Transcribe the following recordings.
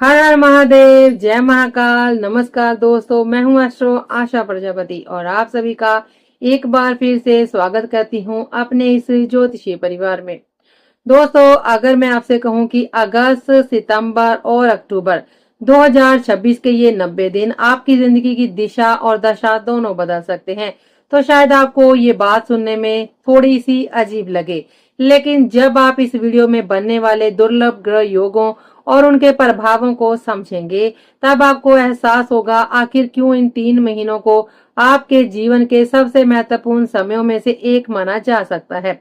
हर हर महादेव, जय महाकाल। नमस्कार दोस्तों, मैं हूं एस्ट्रो आशा प्रजापति और आप सभी का एक बार फिर से स्वागत करती हूं अपने इस ज्योतिषीय परिवार में। दोस्तों, अगर मैं आपसे कहूं कि अगस्त, सितंबर और अक्टूबर 2026 के ये 90 दिन आपकी जिंदगी की दिशा और दशा दोनों बदल सकते हैं, तो शायद आपको ये बात सुनने में थोड़ी सी अजीब लगे। लेकिन जब आप इस वीडियो में बनने वाले दुर्लभ ग्रह योगों और उनके प्रभावों को समझेंगे, तब आपको एहसास होगा आखिर क्यों इन 3 महीनों को आपके जीवन के सबसे महत्वपूर्ण समयों में से एक माना जा सकता है।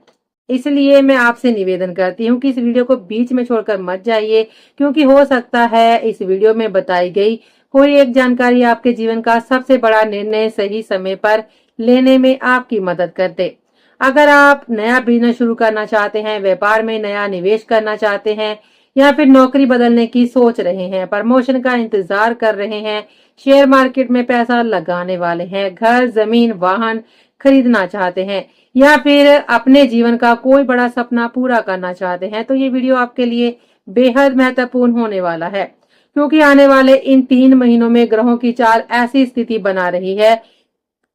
इसलिए मैं आपसे निवेदन करती हूँ कि इस वीडियो को बीच में छोड़कर मत जाइए, क्योंकि हो सकता है इस वीडियो में बताई गई कोई एक जानकारी आपके जीवन का सबसे बड़ा निर्णय सही समय पर लेने में आपकी मदद कर दे। अगर आप नया बिजनेस शुरू करना चाहते हैं, व्यापार में नया निवेश करना चाहते हैं या फिर नौकरी बदलने की सोच रहे हैं, प्रमोशन का इंतजार कर रहे हैं, शेयर मार्केट में पैसा लगाने वाले हैं, घर, जमीन, वाहन खरीदना चाहते हैं या फिर अपने जीवन का कोई बड़ा सपना पूरा करना चाहते हैं, तो ये वीडियो आपके लिए बेहद महत्वपूर्ण होने वाला है। क्योंकि आने वाले इन 3 महीनों में ग्रहों की चाल ऐसी स्थिति बना रही है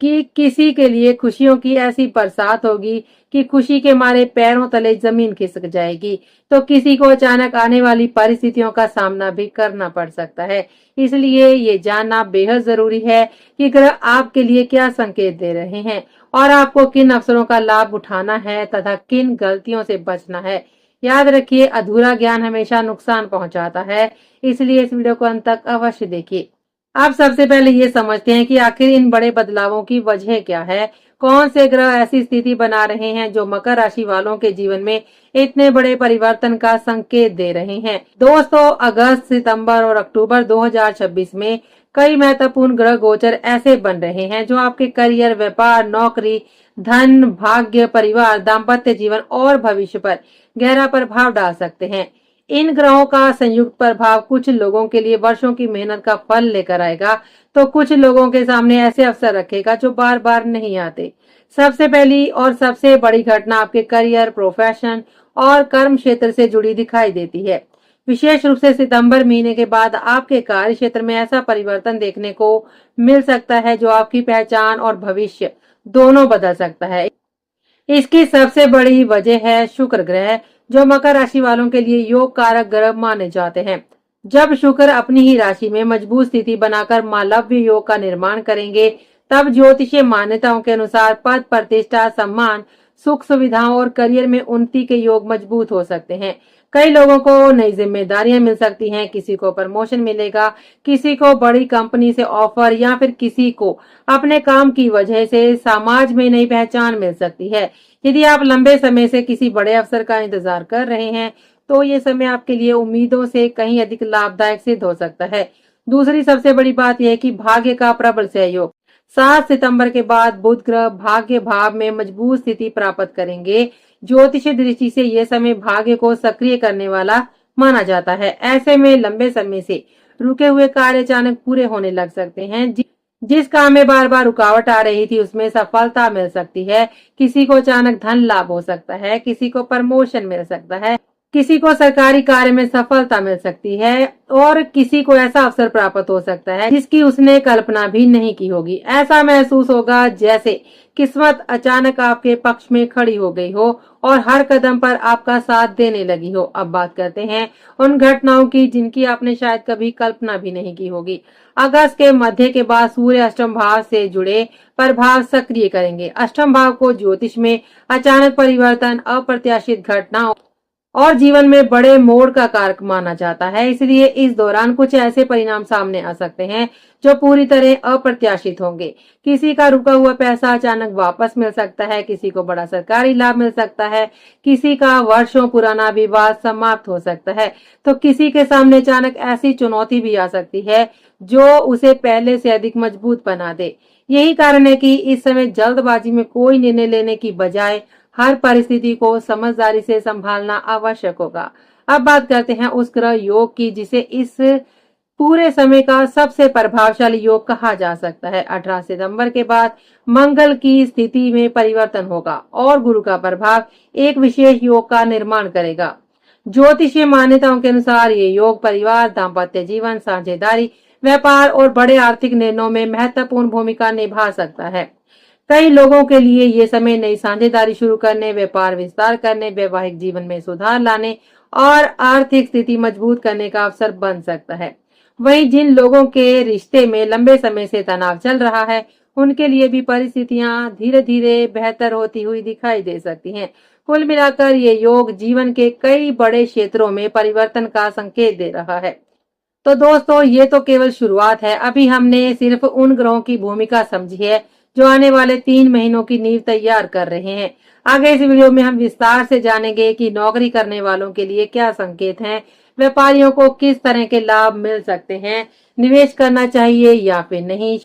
कि किसी के लिए खुशियों की ऐसी बरसात होगी कि खुशी के मारे पैरों तले जमीन खिसक जाएगी, तो किसी को अचानक आने वाली परिस्थितियों का सामना भी करना पड़ सकता है। इसलिए ये जानना बेहद जरूरी है कि ग्रह आपके लिए क्या संकेत दे रहे हैं और आपको किन अवसरों का लाभ उठाना है तथा किन गलतियों से बचना है। याद रखिए, अधूरा ज्ञान हमेशा नुकसान पहुंचाता है, इसलिए इस वीडियो को अंत तक अवश्य देखिए। आप सबसे पहले ये समझते हैं कि आखिर इन बड़े बदलावों की वजह क्या है। कौन से ग्रह ऐसी स्थिति बना रहे हैं जो मकर राशि वालों के जीवन में इतने बड़े परिवर्तन का संकेत दे रहे हैं। दोस्तों, अगस्त, सितंबर और अक्टूबर 2026 में कई महत्वपूर्ण ग्रह गोचर ऐसे बन रहे हैं जो आपके करियर, व्यापार, नौकरी, धन, भाग्य, परिवार, दाम्पत्य जीवन और भविष्य पर गहरा प्रभाव डाल सकते हैं। इन ग्रहों का संयुक्त प्रभाव कुछ लोगों के लिए वर्षों की मेहनत का फल लेकर आएगा, तो कुछ लोगों के सामने ऐसे अवसर रखेगा जो बार बार नहीं आते। सबसे पहली और सबसे बड़ी घटना आपके करियर, प्रोफेशन और कर्म क्षेत्र से जुड़ी दिखाई देती है। विशेष रूप से सितंबर महीने के बाद आपके कार्य क्षेत्र में ऐसा परिवर्तन देखने को मिल सकता है जो आपकी पहचान और भविष्य दोनों बदल सकता है। इसकी सबसे बड़ी वजह है शुक्र ग्रह, जो मकर राशि वालों के लिए योग कारक ग्रह माने जाते हैं। जब शुक्र अपनी ही राशि में मजबूत स्थिति बनाकर मालव्य योग का निर्माण करेंगे, तब ज्योतिषीय मान्यताओं के अनुसार पद, प्रतिष्ठा, सम्मान, सुख सुविधाओं और करियर में उन्नति के योग मजबूत हो सकते हैं। कई लोगों को नई जिम्मेदारियां मिल सकती हैं, किसी को प्रमोशन मिलेगा, किसी को बड़ी कंपनी से ऑफर या फिर किसी को अपने काम की वजह से समाज में नई पहचान मिल सकती है। यदि आप लंबे समय से किसी बड़े अवसर का इंतजार कर रहे हैं, तो ये समय आपके लिए उम्मीदों से कहीं अधिक लाभदायक सिद्ध हो सकता है। दूसरी सबसे बड़ी बात यह है कि भाग्य का प्रबल सहयोग। 7 सितंबर के बाद बुध ग्रह भाग्य भाव में मजबूत स्थिति प्राप्त करेंगे। ज्योतिषीय दृष्टि से यह समय भाग्य को सक्रिय करने वाला माना जाता है। ऐसे में लंबे समय से रुके हुए कार्य अचानक पूरे होने लग सकते हैं। जिस काम में बार बार रुकावट आ रही थी, उसमें सफलता मिल सकती है। किसी को अचानक धन लाभ हो सकता है, किसी को प्रमोशन मिल सकता है, किसी को सरकारी कार्य में सफलता मिल सकती है और किसी को ऐसा अवसर प्राप्त हो सकता है जिसकी उसने कल्पना भी नहीं की होगी। ऐसा महसूस होगा जैसे किस्मत अचानक आपके पक्ष में खड़ी हो गई हो और हर कदम पर आपका साथ देने लगी हो। अब बात करते हैं उन घटनाओं की जिनकी आपने शायद कभी कल्पना भी नहीं की होगी। अगस्त के मध्य के बाद सूर्य अष्टम भाव से जुड़े प्रभाव सक्रिय करेंगे। अष्टम भाव को ज्योतिष में अचानक परिवर्तन, अप्रत्याशित घटना और जीवन में बड़े मोड़ का कारक माना जाता है। इसलिए इस दौरान कुछ ऐसे परिणाम सामने आ सकते हैं जो पूरी तरह अप्रत्याशित होंगे। किसी का रुका हुआ पैसा अचानक वापस मिल सकता है, किसी को बड़ा सरकारी लाभ मिल सकता है, किसी का वर्षों पुराना विवाद समाप्त हो सकता है, तो किसी के सामने अचानक ऐसी चुनौती भी आ सकती है जो उसे पहले से अधिक मजबूत बना दे। यही कारण है कि इस समय जल्दबाजी में कोई निर्णय लेने की बजाय हर परिस्थिति को समझदारी से संभालना आवश्यक होगा। अब बात करते हैं उस ग्रह योग की जिसे इस पूरे समय का सबसे प्रभावशाली योग कहा जा सकता है। 18 सितंबर के बाद मंगल की स्थिति में परिवर्तन होगा और गुरु का प्रभाव एक विशेष योग का निर्माण करेगा ज्योतिषीय मान्यताओं के अनुसार ये योग परिवार, दाम्पत्य जीवन, साझेदारी, व्यापार और बड़े आर्थिक निर्णयों में महत्वपूर्ण भूमिका निभा सकता है। कई लोगों के लिए ये समय नई साझेदारी शुरू करने, व्यापार विस्तार करने, वैवाहिक जीवन में सुधार लाने और आर्थिक स्थिति मजबूत करने का अवसर बन सकता है। वहीं जिन लोगों के रिश्ते में लंबे समय से तनाव चल रहा है, उनके लिए भी परिस्थितियां धीरे धीरे बेहतर होती हुई दिखाई दे सकती हैं। कुल मिलाकर ये योग जीवन के कई बड़े क्षेत्रों में परिवर्तन का संकेत दे रहा है। तो दोस्तों, ये तो केवल शुरुआत है। अभी हमने सिर्फ उन ग्रहों की भूमिका समझी है जो आने वाले 3 महीनों की नींव तैयार कर रहे हैं। आगे इस वीडियो में हम विस्तार से जानेंगे कि नौकरी करने वालों के लिए क्या संकेत हैं, व्यापारियों को किस तरह के लाभ मिल सकते हैं, निवेश करना चाहिए या फिर नहीं,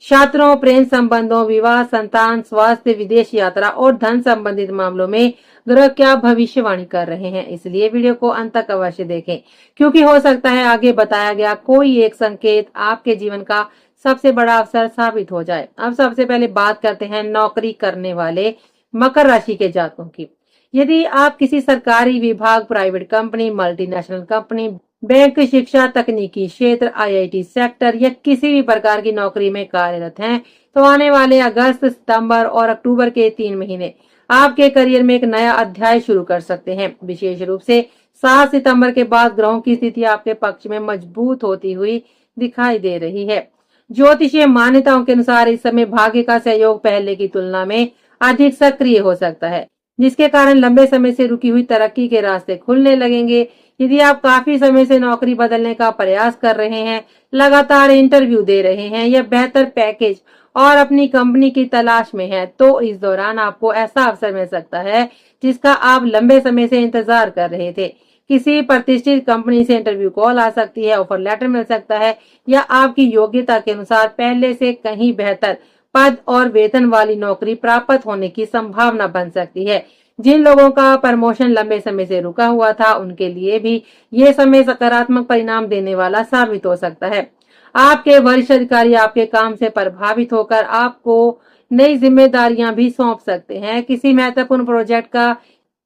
छात्रों, प्रेम संबंधों, विवाह, संतान, स्वास्थ्य, विदेश यात्रा और धन संबंधित मामलों में ग्रह क्या भविष्यवाणी कर रहे हैं। इसलिए वीडियो को अंत तक अवश्य देखें, क्योंकि हो सकता है आगे बताया गया कोई एक संकेत आपके जीवन का सबसे बड़ा अवसर साबित हो जाए। अब सबसे पहले बात करते हैं नौकरी करने वाले मकर राशि के जातकों की। यदि आप किसी सरकारी विभाग, private company, multinational company, bank, शिक्षा, तकनीकी क्षेत्र, आईआईटी सेक्टर या किसी भी प्रकार की नौकरी में कार्यरत हैं, तो आने वाले अगस्त, सितंबर और अक्टूबर के 3 महीने आपके करियर में एक नया अध्याय शुरू कर सकते हैं। विशेष रूप से 7 सितंबर के बाद ग्रहों की स्थिति आपके पक्ष में मजबूत होती हुई दिखाई दे रही है। ज्योतिषीय मान्यताओं के अनुसार इस समय भाग्य का सहयोग पहले की तुलना में अधिक सक्रिय हो सकता है, जिसके कारण लंबे समय से रुकी हुई तरक्की के रास्ते खुलने लगेंगे। यदि आप काफी समय से नौकरी बदलने का प्रयास कर रहे हैं, लगातार इंटरव्यू दे रहे हैं या बेहतर पैकेज और अपनी कंपनी की तलाश में हैं, तो इस दौरान आपको ऐसा अवसर मिल सकता है जिसका आप लंबे समय से इंतजार कर रहे थे। किसी प्रतिष्ठित कंपनी से इंटरव्यू कॉल आ सकती है, ऑफर लेटर मिल सकता है या आपकी योग्यता के अनुसार पहले से कहीं बेहतर पद और वेतन वाली नौकरी प्राप्त होने की संभावना बन सकती है। जिन लोगों का प्रमोशन लंबे समय से रुका हुआ था, उनके लिए भी ये समय सकारात्मक परिणाम देने वाला साबित हो सकता है। आपके वरिष्ठ अधिकारी आपके काम से प्रभावित होकर आपको नई जिम्मेदारियां भी सौंप सकते हैं। किसी महत्वपूर्ण प्रोजेक्ट का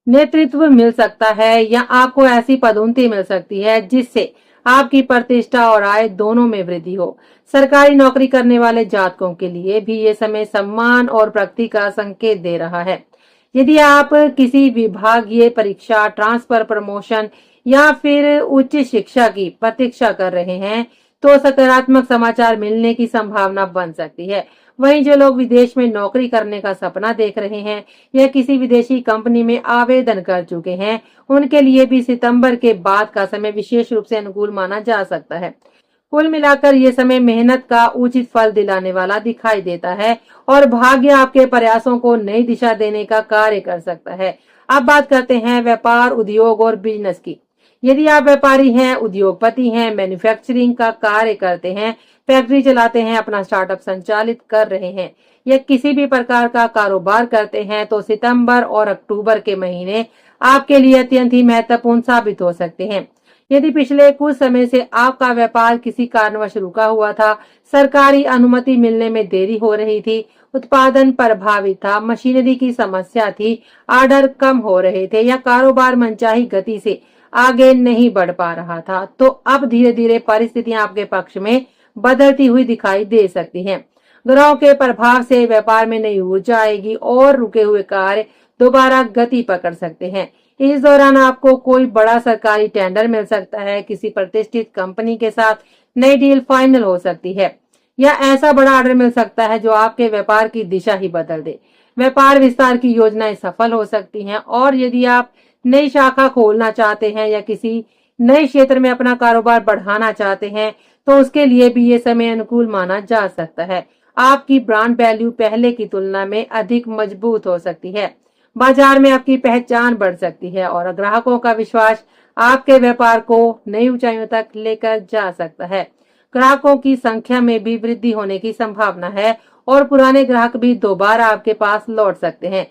नेतृत्व मिल सकता है या आपको ऐसी पदोन्नति मिल सकती है जिससे आपकी प्रतिष्ठा और आय दोनों में वृद्धि हो। सरकारी नौकरी करने वाले जातकों के लिए भी ये समय सम्मान और प्रगति का संकेत दे रहा है। यदि आप किसी विभागीय परीक्षा, ट्रांसफर, प्रमोशन या फिर उच्च शिक्षा की प्रतीक्षा कर रहे हैं, तो सकारात्मक समाचार मिलने की संभावना बन सकती है। वहीं जो लोग विदेश में नौकरी करने का सपना देख रहे हैं या किसी विदेशी कंपनी में आवेदन कर चुके हैं, उनके लिए भी सितंबर के बाद का समय विशेष रूप से अनुकूल माना जा सकता है। कुल मिलाकर ये समय मेहनत का उचित फल दिलाने वाला दिखाई देता है और भाग्य आपके प्रयासों को नई दिशा देने का कार्य कर सकता है। अब बात करते हैं व्यापार, उद्योग और बिजनेस की। यदि आप व्यापारी हैं, उद्योगपति हैं, मैन्युफैक्चरिंग का कार्य करते हैं, फैक्ट्री चलाते हैं, अपना स्टार्टअप संचालित कर रहे हैं या किसी भी प्रकार का कारोबार करते हैं, तो सितंबर और अक्टूबर के महीने आपके लिए अत्यंत ही महत्वपूर्ण साबित हो सकते हैं। यदि पिछले कुछ समय से आपका व्यापार किसी कारणवश रुका हुआ था, सरकारी अनुमति मिलने में देरी हो रही थी, उत्पादन प्रभावित था, मशीनरी की समस्या थी, ऑर्डर कम हो रहे थे या कारोबार मनचाही गति से आगे नहीं बढ़ पा रहा था, तो अब धीरे धीरे परिस्थितियां आपके पक्ष में बदलती हुई दिखाई दे सकती हैं। ग्रहों के प्रभाव से व्यापार में नई ऊर्जा आएगी और रुके हुए कार्य दोबारा गति पकड़ सकते हैं। इस दौरान आपको कोई बड़ा सरकारी टेंडर मिल सकता है, किसी प्रतिष्ठित कंपनी के साथ नई डील फाइनल हो सकती है या ऐसा बड़ा ऑर्डर मिल सकता है जो आपके व्यापार की दिशा ही बदल दे। व्यापार विस्तार की योजनाएं सफल हो सकती हैं और यदि आप नई शाखा खोलना चाहते हैं या किसी नए क्षेत्र में अपना कारोबार बढ़ाना चाहते हैं, तो उसके लिए भी ये समय अनुकूल माना जा सकता है। आपकी ब्रांड वैल्यू पहले की तुलना में अधिक मजबूत हो सकती है, बाजार में आपकी पहचान बढ़ सकती है और ग्राहकों का विश्वास आपके व्यापार को नई ऊंचाइयों तक लेकर जा सकता है। ग्राहकों की संख्या में भी वृद्धि होने की संभावना है और पुराने ग्राहक भी दोबारा आपके पास लौट सकते हैं।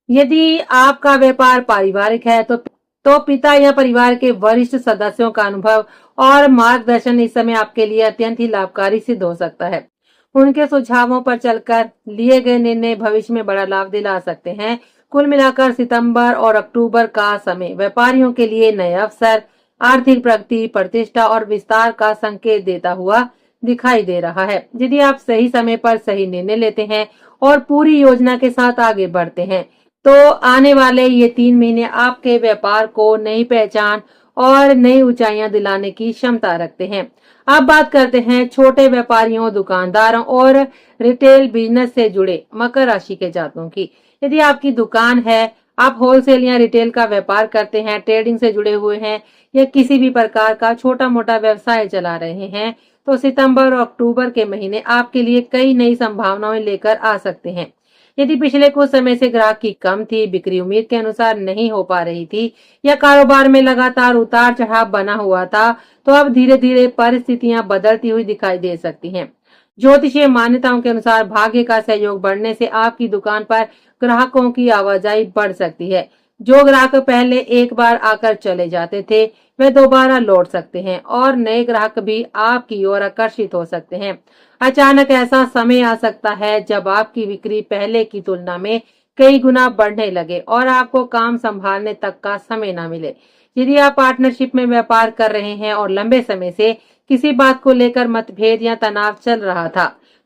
यदि आपका व्यापार पारिवारिक है, तो पिता या परिवार के वरिष्ठ सदस्यों का अनुभव और मार्गदर्शन इस समय आपके लिए अत्यंत ही लाभकारी सिद्ध हो सकता है। उनके सुझावों पर चलकर लिए गए निर्णय भविष्य में बड़ा लाभ दिला सकते हैं। कुल मिलाकर सितंबर और अक्टूबर का समय व्यापारियों के लिए नए अवसर, आर्थिक प्रगति, प्रतिष्ठा और विस्तार का संकेत देता हुआ दिखाई दे रहा है। यदि आप सही समय पर सही निर्णय लेते हैं और पूरी योजना के साथ आगे बढ़ते हैं, तो आने वाले ये 3 महीने आपके व्यापार को नई पहचान और नई ऊंचाइयां दिलाने की क्षमता रखते हैं। अब बात करते हैं छोटे व्यापारियों, दुकानदारों और रिटेल बिजनेस से जुड़े मकर राशि के जातकों की। यदि आपकी दुकान है, आप होलसेल या रिटेल का व्यापार करते हैं, ट्रेडिंग से जुड़े हुए हैं या किसी भी प्रकार का छोटा मोटा व्यवसाय चला रहे हैं, तो सितंबर और अक्टूबर के महीने आपके लिए कई नई संभावनाएं लेकर आ सकते हैं। यदि पिछले कुछ समय से ग्राहक की कम थी, बिक्री उम्मीद के अनुसार नहीं हो पा रही थी या कारोबार में लगातार उतार चढ़ाव बना हुआ था, तो अब धीरे धीरे परिस्थितियां बदलती हुई दिखाई दे सकती हैं। ज्योतिषीय मान्यताओं के अनुसार भाग्य का सहयोग बढ़ने से आपकी दुकान पर ग्राहकों की आवाजाही बढ़ सकती है। जो ग्राहक पहले एक बार आकर चले जाते थे, वे दोबारा लौट सकते हैं और नए ग्राहक भी आपकी ओर आकर्षित हो सकते हैं। अचानक ऐसा समय आ सकता है जब आपकी बिक्री पहले की तुलना में कई गुना बढ़ने लगे और आपको काम संभालने तक का समय न मिले। यदि आप पार्टनरशिप में व्यापार कर रहे हैं और लंबे समय से किसी बात को लेकर मतभेद या तनाव चल रहा था,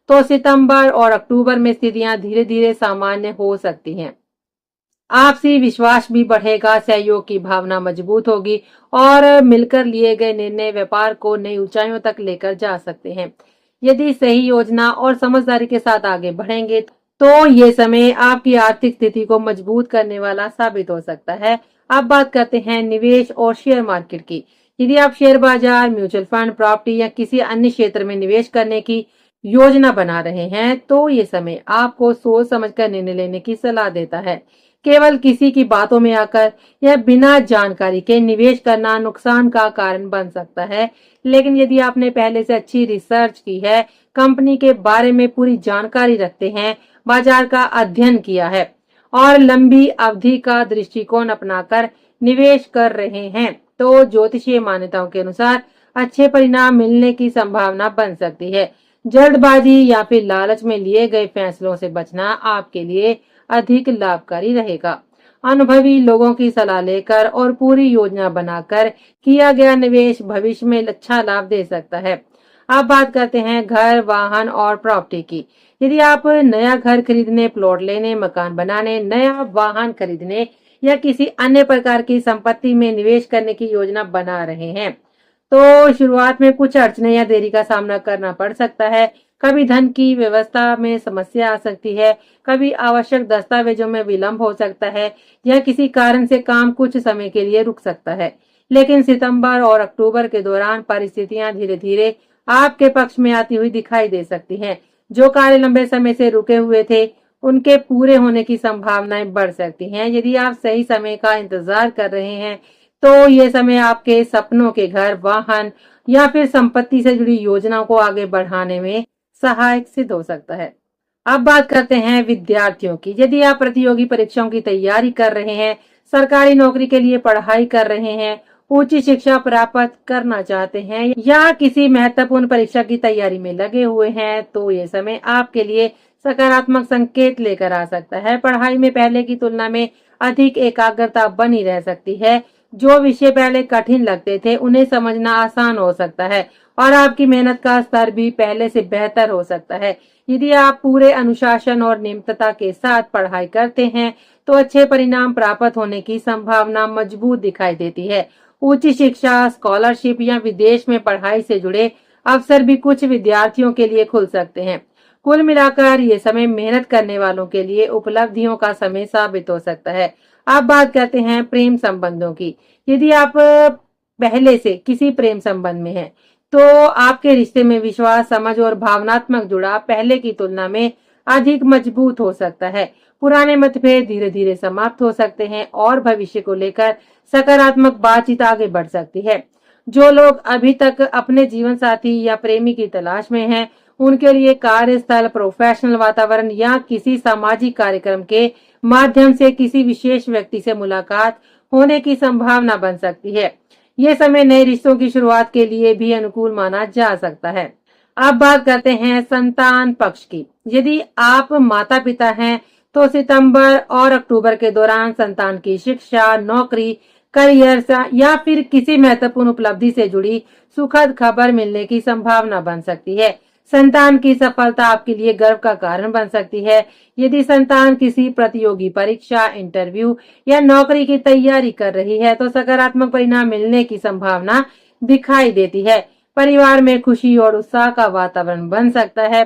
तो सितंबर और अक्टूबर में स्थितियां धीरे धीरे सामान्य हो सकती हैं। आपसी विश्वास भी बढ़ेगा, सहयोग की भावना मजबूत होगी और मिलकर लिए गए निर्णय व्यापार को नई ऊंचाइयों तक लेकर जा सकते हैं। यदि सही योजना और समझदारी के साथ आगे बढ़ेंगे, तो ये समय आपकी आर्थिक स्थिति को मजबूत करने वाला साबित हो सकता है। अब बात करते हैं निवेश और शेयर मार्केट की। यदि आप शेयर बाजार, म्यूचुअल फंड, प्रॉपर्टी या किसी अन्य क्षेत्र में निवेश करने की योजना बना रहे हैं, तो ये समय आपको सोच समझकर निर्णय लेने की सलाह देता है। केवल किसी की बातों में आकर या बिना जानकारी के निवेश करना नुकसान का कारण बन सकता है। लेकिन यदि आपने पहले से अच्छी रिसर्च की है, कंपनी के बारे में पूरी जानकारी रखते हैं, बाजार का अध्ययन किया है और लंबी अवधि का दृष्टिकोण अपनाकर निवेश कर रहे हैं, तो ज्योतिषीय मान्यताओं के अनुसार अच्छे परिणाम मिलने की संभावना बन सकती है। जल्दबाजी या फिर लालच में लिए गए फैसलों से बचना आपके लिए अधिक लाभकारी रहेगा। अनुभवी लोगों की सलाह लेकर और पूरी योजना बनाकर किया गया निवेश भविष्य में अच्छा लाभ दे सकता है। अब बात करते हैं घर, वाहन और प्रॉपर्टी की। यदि आप नया घर खरीदने, प्लॉट लेने, मकान बनाने, नया वाहन खरीदने या किसी अन्य प्रकार की संपत्ति में निवेश करने की योजना बना रहे हैं, तो शुरुआत में कुछ अड़चने या देरी का सामना करना पड़ सकता है। कभी धन की व्यवस्था में समस्या आ सकती है, कभी आवश्यक दस्तावेजों में विलंब हो सकता है या किसी कारण से काम कुछ समय के लिए रुक सकता है। लेकिन सितंबर और अक्टूबर के दौरान परिस्थितियां धीरे धीरे आपके पक्ष में आती हुई दिखाई दे सकती हैं। जो कार्य लंबे समय से रुके हुए थे, उनके पूरे होने की संभावनाएं बढ़ सकती हैं। यदि आप सही समय का इंतजार कर रहे हैं, तो ये समय आपके सपनों के घर, वाहन या फिर संपत्ति से जुड़ी योजनाओं को आगे बढ़ाने में सहायक सिद्ध हो सकता है। अब बात करते हैं विद्यार्थियों की। यदि आप प्रतियोगी परीक्षाओं की तैयारी कर रहे हैं, सरकारी नौकरी के लिए पढ़ाई कर रहे हैं, उच्च शिक्षा प्राप्त करना चाहते हैं या किसी महत्वपूर्ण परीक्षा की तैयारी में लगे हुए हैं, तो ये समय आपके लिए सकारात्मक संकेत लेकर आ सकता है। पढ़ाई में पहले की तुलना में अधिक एकाग्रता बनी रह सकती है। जो विषय पहले कठिन लगते थे, उन्हें समझना आसान हो सकता है और आपकी मेहनत का स्तर भी पहले से बेहतर हो सकता है। यदि आप पूरे अनुशासन और नियमितता के साथ पढ़ाई करते हैं, तो अच्छे परिणाम प्राप्त होने की संभावना मजबूत दिखाई देती है। उच्च शिक्षा, स्कॉलरशिप या विदेश में पढ़ाई से जुड़े अवसर भी कुछ विद्यार्थियों के लिए खुल सकते हैं। कुल मिलाकर ये समय मेहनत करने वालों के लिए उपलब्धियों का समय साबित हो सकता है। अब बात करते हैं प्रेम संबंधों की। यदि आप पहले से किसी प्रेम संबंध में हैं, तो आपके रिश्ते में विश्वास, समझ और भावनात्मक जुड़ाव पहले की तुलना में अधिक मजबूत हो सकता है। पुराने मतभेद धीरे धीरे समाप्त हो सकते हैं और भविष्य को लेकर सकारात्मक बातचीत आगे बढ़ सकती है। जो लोग अभी तक अपने जीवन साथी या प्रेमी की तलाश में हैं, उनके लिए कार्यस्थल, प्रोफेशनल वातावरण या किसी सामाजिक कार्यक्रम के माध्यम से किसी विशेष व्यक्ति से मुलाकात होने की संभावना बन सकती है। यह समय नए रिश्तों की शुरुआत के लिए भी अनुकूल माना जा सकता है। अब बात करते हैं संतान पक्ष की। यदि आप माता पिता हैं, तो सितंबर और अक्टूबर के दौरान संतान की शिक्षा, नौकरी, करियर या फिर किसी महत्वपूर्ण उपलब्धि से जुड़ी सुखद खबर मिलने की संभावना बन सकती है। संतान की सफलता आपके लिए गर्व का कारण बन सकती है। यदि संतान किसी प्रतियोगी परीक्षा, इंटरव्यू या नौकरी की तैयारी कर रही है तो सकारात्मक परिणाम मिलने की संभावना दिखाई देती है। परिवार में खुशी और उत्साह का वातावरण बन सकता है।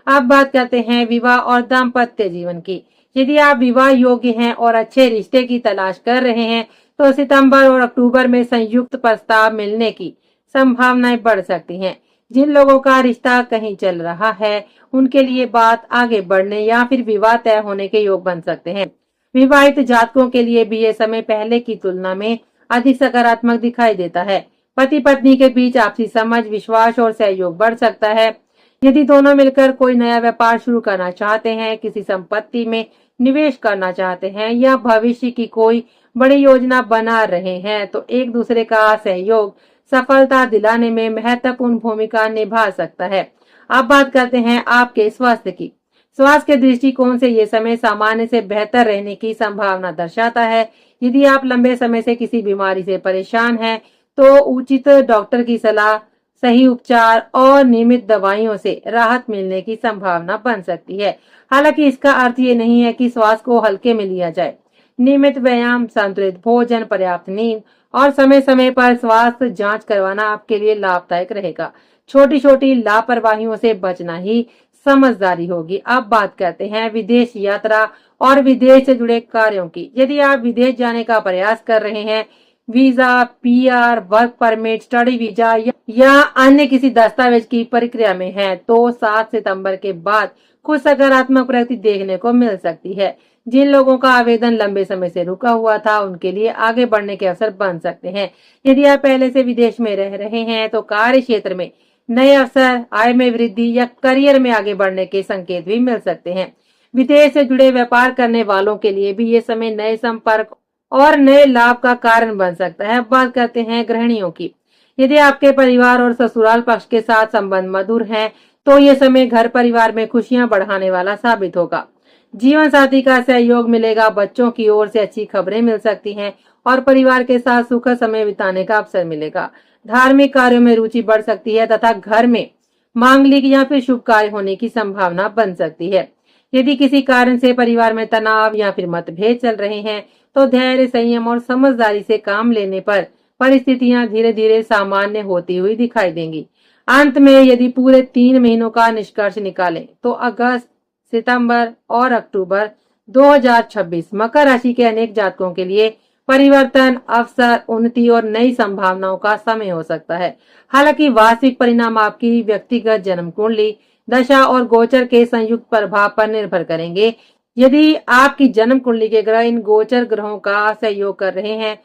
अब बात करते हैं विवाह और दाम्पत्य जीवन की। यदि आप विवाह योग्य हैं और अच्छे रिश्ते की तलाश कर रहे हैं तो सितंबर और अक्टूबर में संयुक्त प्रस्ताव मिलने की संभावनाएं बढ़ सकती हैं। जिन लोगों का रिश्ता कहीं चल रहा है उनके लिए बात आगे बढ़ने या फिर विवाह तय होने के योग बन सकते हैं। विवाहित जातकों के लिए भी ये समय पहले की तुलना में अधिक सकारात्मक दिखाई देता है। पति पत्नी के बीच आपसी समझ, विश्वास और सहयोग बढ़ सकता है। यदि दोनों मिलकर कोई नया व्यापार शुरू करना चाहते हैं, किसी संपत्ति में निवेश करना चाहते हैं या भविष्य की कोई बड़ी योजना बना रहे हैं तो एक दूसरे का सहयोग सफलता दिलाने में महत्वपूर्ण भूमिका निभा सकता है। अब बात करते हैं आपके स्वास्थ्य की। स्वास्थ्य के दृष्टिकोण से ये समय सामान्य से बेहतर रहने की संभावना दर्शाता है। यदि आप लंबे समय से किसी बीमारी से परेशान हैं तो उचित डॉक्टर की सलाह, सही उपचार और नियमित दवाइयों से राहत मिलने की संभावना बन सकती है। हालांकि इसका अर्थ ये नहीं है कि स्वास्थ्य को हल्के में लिया जाए। नियमित व्यायाम, संतुलित भोजन, पर्याप्त नींद और समय समय पर स्वास्थ्य जांच करवाना आपके लिए लाभदायक रहेगा। छोटी छोटी लापरवाहियों से बचना ही समझदारी होगी। अब बात करते हैं विदेश यात्रा और विदेश से जुड़े कार्यों की। यदि आप विदेश जाने का प्रयास कर रहे हैं, visa, PR, work permit, study visa या अन्य किसी दस्तावेज की प्रक्रिया में है तो 7 सितंबर के बाद कुछ सकारात्मक प्रगति देखने को मिल सकती है। जिन लोगों का आवेदन लंबे समय से रुका हुआ था उनके लिए आगे बढ़ने के अवसर बन सकते हैं। यदि आप पहले से विदेश में रह रहे हैं तो कार्य क्षेत्र में नए अवसर, आय में वृद्धि या करियर में आगे बढ़ने के संकेत भी मिल सकते हैं। विदेश से जुड़े व्यापार करने वालों के लिए भी ये समय नए संपर्क और नए लाभ का कारण बन सकता है। अब बात करते हैं गृहिणियों की। यदि आपके परिवार और ससुराल पक्ष के साथ संबंध मधुर हैं तो ये समय घर परिवार में खुशियां बढ़ाने वाला साबित होगा। जीवन साथी का सहयोग मिलेगा, बच्चों की ओर से अच्छी खबरें मिल सकती हैं और परिवार के साथ सुखद समय बिताने का अवसर मिलेगा। धार्मिक कार्यों में रुचि बढ़ सकती है तथा घर में मांगलिक या फिर शुभ कार्य होने की संभावना बन सकती है। यदि किसी कारण से परिवार में तनाव या फिर मतभेद चल रहे हैं तो धैर्य, संयम और समझदारी से काम लेने पर परिस्थितियां धीरे धीरे सामान्य होती हुई दिखाई देंगी। अंत में यदि पूरे 3 महीनों का निष्कर्ष निकालें तो अगस्त, सितंबर और अक्टूबर 2026 मकर राशि के अनेक जातकों के लिए परिवर्तन, अवसर, उन्नति और नई संभावनाओं का समय हो सकता है। हालांकि वास्तविक परिणाम आपकी व्यक्तिगत जन्म कुंडली, दशा और गोचर के संयुक्त प्रभाव पर निर्भर करेंगे। यदि आपकी जन्म कुंडली के ग्रह इन गोचर ग्रहों का सहयोग कर रहे हैं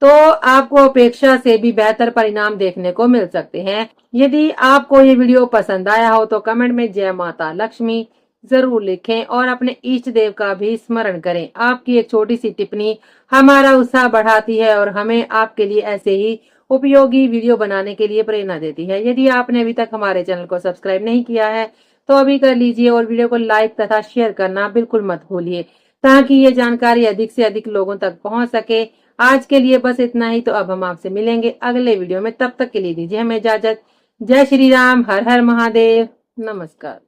तो आपको अपेक्षा से भी बेहतर परिणाम देखने को मिल सकते हैं। यदि आपको ये वीडियो पसंद आया हो तो कमेंट में जय माता लक्ष्मी जरूर लिखें और अपने इष्ट देव का भी स्मरण करें। आपकी एक छोटी सी टिप्पणी हमारा उत्साह बढ़ाती है और हमें आपके लिए ऐसे ही उपयोगी वीडियो बनाने के लिए प्रेरणा देती है। यदि आपने अभी तक हमारे चैनल को सब्सक्राइब नहीं किया है तो अभी कर लीजिए और वीडियो को लाइक तथा शेयर करना बिल्कुल मत भूलिए ताकि ये जानकारी अधिक से अधिक लोगों तक पहुंच सके। आज के लिए बस इतना ही। तो अब हम आपसे मिलेंगे अगले वीडियो में। तब तक के लिए दीजिए हमें इजाजत। जय श्री राम, हर हर महादेव, नमस्कार।